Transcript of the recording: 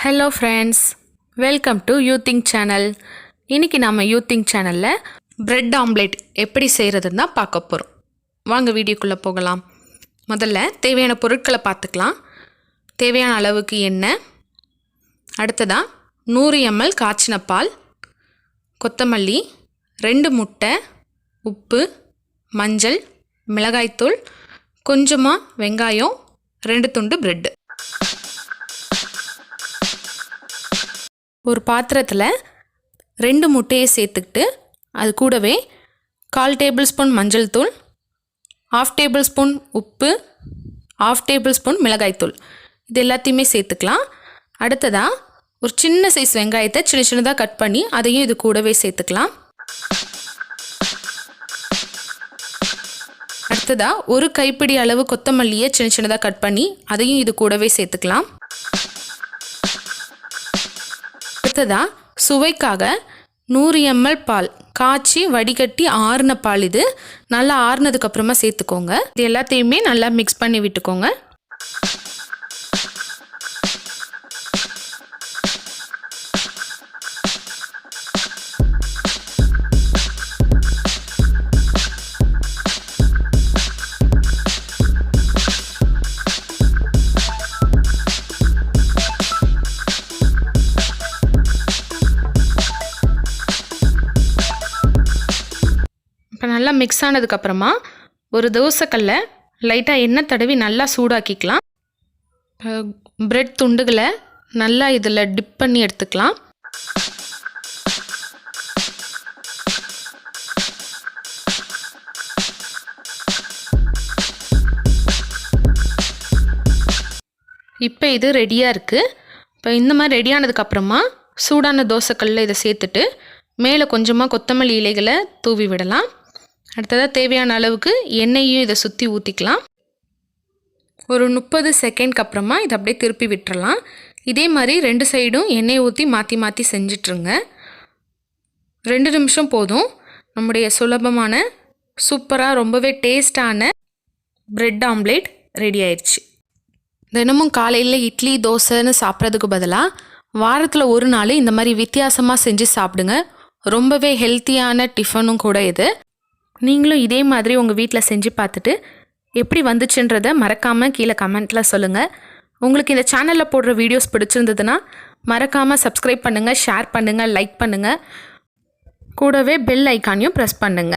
Hello friends, welcome to YouThink channel. இன்னைக்கு நாம YouThink channelல bread omelette எப்படி செய்யறதுன்னு தான் பார்க்க போறோம். வாங்க வீடியோக்குள்ள போகலாம். முதல்ல தேவையான பொருட்களை பார்த்துக்கலாம். தேவையான அளவுக்கு எண்ணெய், அடுத்ததா 100 ml காய்ச்சின பால், கொத்தமல்லி, 2 முட்டை, உப்பு, மஞ்சள், மிளகாய்த்தூள், கொஞ்சமா வெங்காயம், 2 துண்டு பிரெட். ஒரு பாத்திரத்தில் 2 முட்டையை சேர்த்துக்கிட்டு அது கூடவே 1/4 டேபிள் ஸ்பூன் மஞ்சள் தூள், 1/2 டேபிள் ஸ்பூன் உப்பு, 1/2 டேபிள் ஸ்பூன் மிளகாய்த்தூள் இது எல்லாத்தையுமே சேர்த்துக்கலாம். அடுத்ததாக ஒரு சின்ன சைஸ் வெங்காயத்தை சின்னதாக கட் பண்ணி அதையும் இது கூடவே சேர்த்துக்கலாம். அடுத்ததாக ஒரு கைப்பிடி அளவு கொத்தமல்லியை சின்னதாக கட் பண்ணி அதையும் இது கூடவே சேர்த்துக்கலாம். அடுத்ததாக சுவைக்காக 100 ml பால் காய்ச்சி வடிகட்டி ஆறின பால், இது நல்லா ஆறுனதுக்கு அப்புறமா சேர்த்துக்கோங்க. இது எல்லாத்தையுமே நல்லா மிக்ஸ் பண்ணி விட்டுக்கோங்க. இப்போ நல்லா மிக்ஸ் ஆனதுக்கப்புறமா ஒரு தோசைக்கல்லை லைட்டாக எண்ணெய் தடவி நல்லா சூடாக்கிக்கலாம். பிரெட் துண்டுகளை நல்லா இதில் டிப் பண்ணி எடுத்துக்கலாம். இப்போ இது ரெடியாக இருக்குது. இப்போ இந்த மாதிரி ரெடியானதுக்கப்புறமா சூடான தோசைக்கல்லில் இதை சேர்த்துட்டு மேலே கொஞ்சமாக கொத்தமல்லி இலைகளை தூவி விடலாம். அடுத்ததாக தேவையான அளவுக்கு எண்ணெயையும் இதை சுற்றி ஊற்றிக்கலாம். ஒரு 30 செகண்ட்க்கு அப்புறமா இதை அப்படியே திருப்பி விட்டுறலாம். இதே மாதிரி 2 சைடும் எண்ணெய் ஊற்றி மாற்றி மாற்றி செஞ்சிட்ருங்க. 2 நிமிஷம் போதும். நம்முடைய சுலபமான சூப்பராக ரொம்பவே டேஸ்டான பிரெட் ஆம்லேட் ரெடி ஆயிடுச்சு. தினமும் காலையில் இட்லி தோசைன்னு சாப்பிட்றதுக்கு பதிலாக வாரத்தில் ஒரு நாள் இந்த மாதிரி வித்தியாசமாக செஞ்சு சாப்பிடுங்க. ரொம்பவே ஹெல்த்தியான டிஃபனும் கூட இது. நீங்களும் இதே மாதிரி உங்கள் வீட்டில் செஞ்சு பார்த்துட்டு எப்படி வந்துச்சுன்றதை மறக்காமல் கீழே கமெண்ட்டில் சொல்லுங்கள். உங்களுக்கு இந்த சேனலில் போடுற வீடியோஸ் பிடிச்சிருந்ததுன்னா மறக்காமல் சப்ஸ்கிரைப் பண்ணுங்கள், ஷேர் பண்ணுங்கள், லைக் பண்ணுங்கள். கூடவே பெல் ஐக்கானையும் ப்ரெஸ் பண்ணுங்கள்.